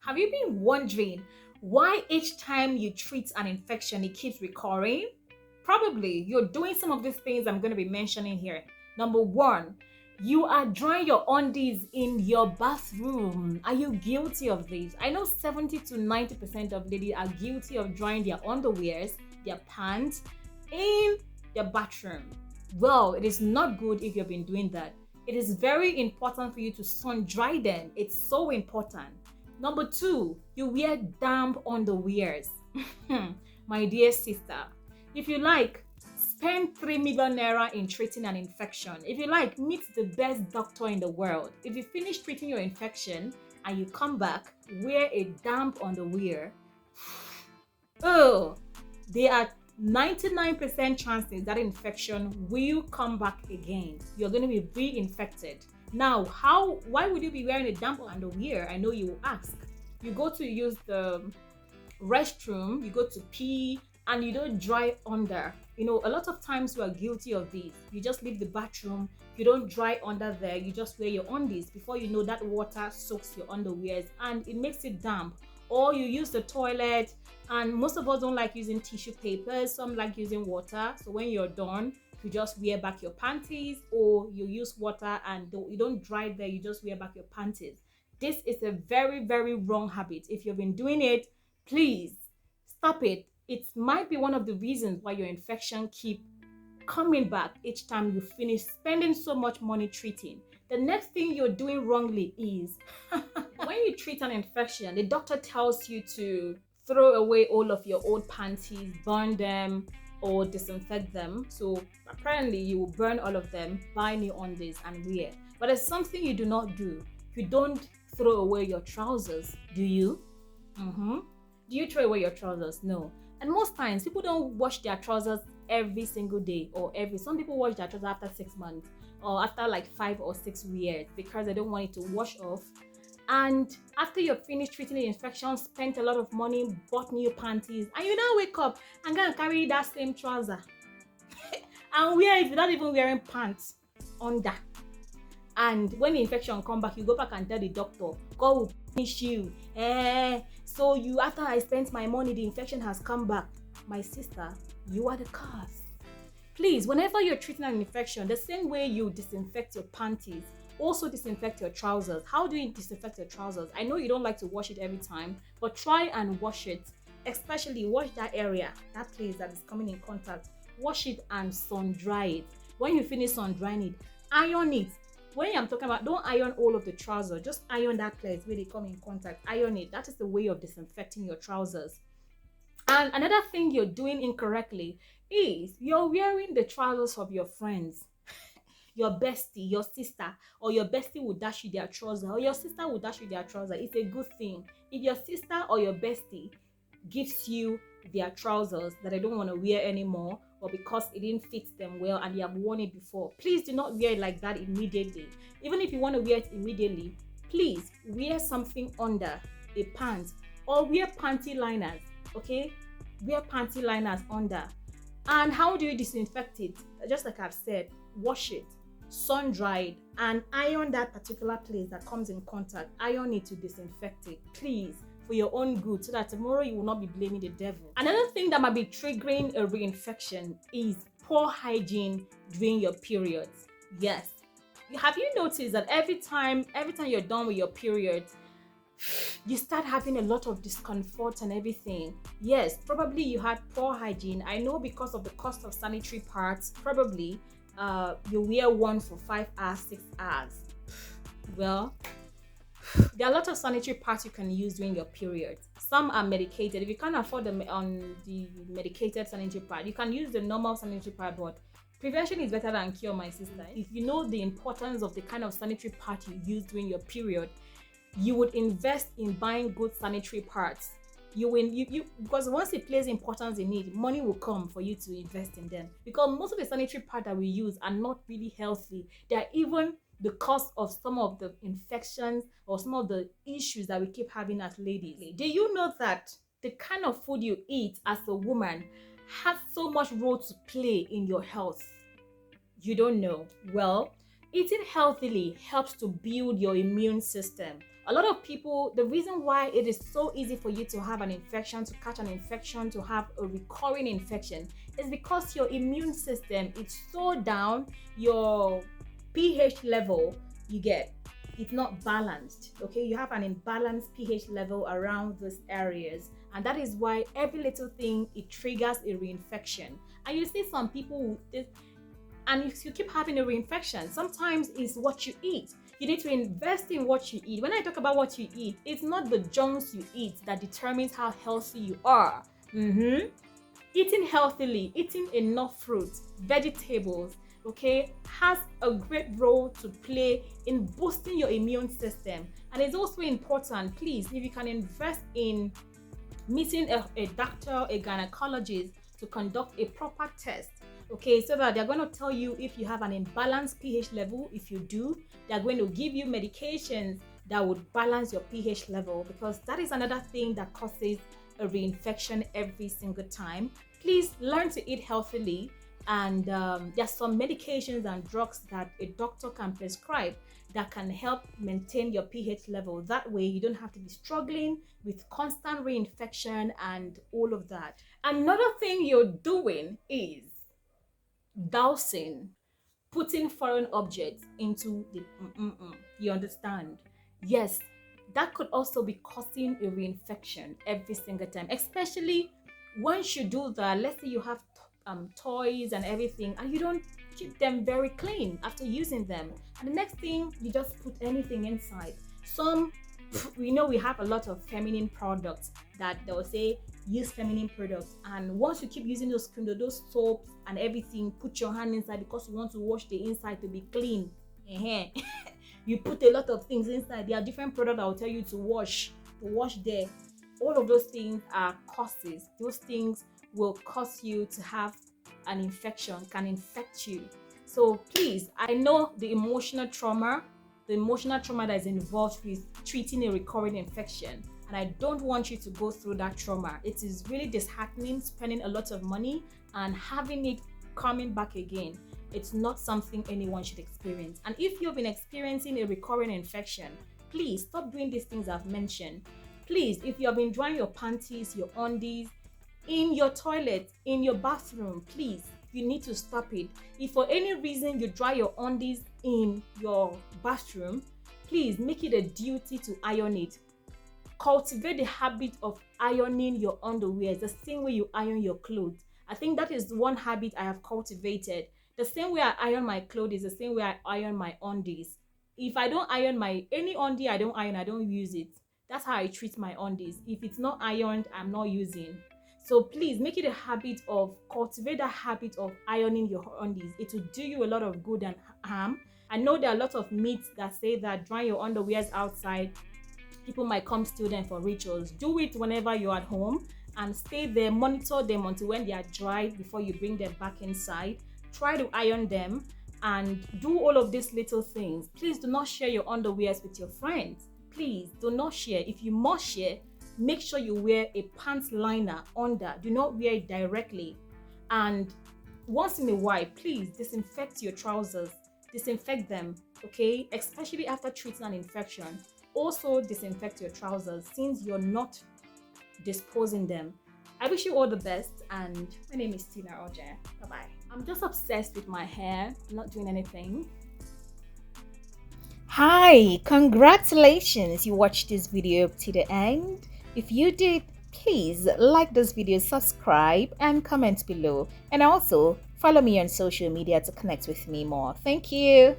Have you been wondering why each time you treat an infection, it keeps recurring? Probably you're doing some of these things I'm going to be mentioning here. Number one, you are drying your undies in your bathroom. Are you guilty of this? I know 70 to 90% of ladies are guilty of drying their underwears, their pants in their bathroom. Well, it is not good if you've been doing that. It is very important for you to sun dry them. It's so important. Number two, you wear damp underwears. My dear sister, if you like, spend 3 million naira in treating an infection. If you like, meet the best doctor in the world. If you finish treating your infection and you come back, wear a damp underwear. Oh, there are 99% chances that infection will come back again. You're going to be reinfected. Now, why would you be wearing a damp underwear? I know you will ask. You go to use the restroom, you go to pee, and you don't dry under. You know, a lot of times we are guilty of this. You just leave the bathroom, you don't dry under there, you just wear your undies. Before you know, that water soaks your underwears and it makes it damp. Or you use the toilet, and most of us don't like using tissue papers, some like using water. So when you're done, you just wear back your panties, or you use water and you don't dry there, you just wear back your panties. This is a very, very wrong habit. If you've been doing it, please stop it. It might be one of the reasons why your infection keep coming back each time you finish spending so much money treating. The next thing you're doing wrongly is when you treat an infection, the doctor tells you to throw away all of your old panties, burn them, or disinfect them. So apparently you will burn all of them, buy new undies and wear. But there's something you do not do. You don't throw away your trousers, do you? Do you throw away your trousers? No. And most times people don't wash their trousers every single day, or some people wash their trousers after 6 months or after like 5 or 6 years because they don't want it to wash off. And after you're finished treating the infection, spent a lot of money, bought new panties, and you now wake up and go and carry that same trouser and wear it without even wearing pants under. And when the infection come back, you go back and tell the doctor, God will punish you. So you, after I spent my money, the infection has come back. My sister, you are the cause. Please, whenever you're treating an infection, the same way you disinfect your panties, also disinfect your trousers. How do you disinfect your trousers? I know you don't like to wash it every time, but try and wash it. Especially wash that area, that place that is coming in contact. Wash it and sun dry it. When you finish sun drying it, iron it. When I'm talking about, don't iron all of the trousers, just iron that place where they come in contact. Iron it. That is the way of disinfecting your trousers. And another thing you're doing incorrectly is you're wearing the trousers of your friends. Your bestie, your sister, or your bestie will dash you their trouser, or your sister will dash you their trouser. It's a good thing. If your sister or your bestie gives you their trousers that they don't want to wear anymore, or because it didn't fit them well and you have worn it before, please do not wear it like that immediately. Even if you want to wear it immediately, please wear something under a pant, or wear panty liners. Okay, wear panty liners under. And how do you disinfect it? Just like I've said, wash it, sun dry it, and iron that particular place that comes in contact. Iron it to disinfect it, please, for your own good, so that tomorrow you will not be blaming the devil. Another thing that might be triggering a reinfection is poor hygiene during your periods. Yes, have you noticed that every time you're done with your periods, you start having a lot of discomfort and everything? Yes, probably you had poor hygiene. I know because of the cost of sanitary pads, probably you wear one for 5 hours, 6 hours. Well, there are a lot of sanitary pads you can use during your period. Some are medicated. If you can't afford the medicated sanitary pad, you can use the normal sanitary pad, but prevention is better than cure, my sister. If you know the importance of the kind of sanitary pad you use during your period, you would invest in buying good sanitary pads. Because once it plays importance in it, money will come for you to invest in them. Because most of the sanitary pads that we use are not really healthy. They are even the cause of some of the infections or some of the issues that we keep having as ladies. Do you know that the kind of food you eat as a woman has so much role to play in your health? You don't know? Well, eating healthily helps to build your immune system. A lot of people, the reason why it is so easy for you to have an infection, to catch an infection, to have a recurring infection, is because your immune system is so down, your pH level you get, it's not balanced. Okay, you have an imbalanced pH level around these areas, and that is why every little thing it triggers a reinfection. And you see some people with this, and if you keep having a reinfection, sometimes it's what you eat. You need to invest in what you eat. When I talk about what you eat, it's not the junks you eat that determines how healthy you are. Eating healthily, eating enough fruits, vegetables, okay, has a great role to play in boosting your immune system. And it's also important, please, if you can invest in meeting a doctor, a gynecologist to conduct a proper test, okay, so that they're going to tell you if you have an imbalanced pH level. If you do, they're going to give you medications that would balance your pH level, because that is another thing that causes a reinfection every single time. Please learn to eat healthily, and there's some medications and drugs that a doctor can prescribe that can help maintain your pH level. That way you don't have to be struggling with constant reinfection and all of that. Another thing you're doing is dousing, putting foreign objects into the you understand? Yes, that could also be causing a reinfection every single time, especially once you do that. Let's say you have toys and everything, and you don't keep them very clean after using them, and the next thing you just put anything inside. We know we have a lot of feminine products that they'll say use feminine products, and once you keep using those creams, those soaps and everything, put your hand inside because you want to wash the inside to be clean. You put a lot of things inside. There are different products that will tell you to wash there. All of those things are causes. Those things will cause you to have an infection, can infect you. So please, I know the emotional trauma that is involved with treating a recurring infection, and I don't want you to go through that trauma. It is really disheartening, spending a lot of money and having it coming back again. It's not something anyone should experience. And if you've been experiencing a recurring infection, please stop doing these things I've mentioned. Please, if you have been drying your panties, your undies, in your toilet, in your bathroom, please, you need to stop it. If for any reason you dry your undies in your bathroom, please make it a duty to iron it. Cultivate the habit of ironing your underwear the same way you iron your clothes. I think that is one habit I have cultivated. The same way I iron my clothes is the same way I iron my undies. If I don't iron any undie, I don't use it. That's how I treat my undies. If it's not ironed, I'm not using. So please make it a habit of cultivate that habit of ironing your undies. It will do you a lot of good and harm. I know there are a lot of myths that say that drying your underwears outside, people might come steal them for rituals. Do it whenever you're at home and stay there, monitor them until when they are dry before you bring them back inside. Try to iron them and do all of these little things. Please do not share your underwears with your friends. Please do not share. If you must share, make sure you wear a pants liner under. Do not wear it directly. And once in a while, please disinfect your trousers. Disinfect them, okay? Especially after treating an infection. Also disinfect your trousers since you're not disposing them. I wish you all the best, and my name is Tina Oje. Bye-bye. I'm just obsessed with my hair, not doing anything. Hi, congratulations, you watched this video up to the end. If you did, please like this video, subscribe, and comment below. And also follow me on social media to connect with me more. Thank you.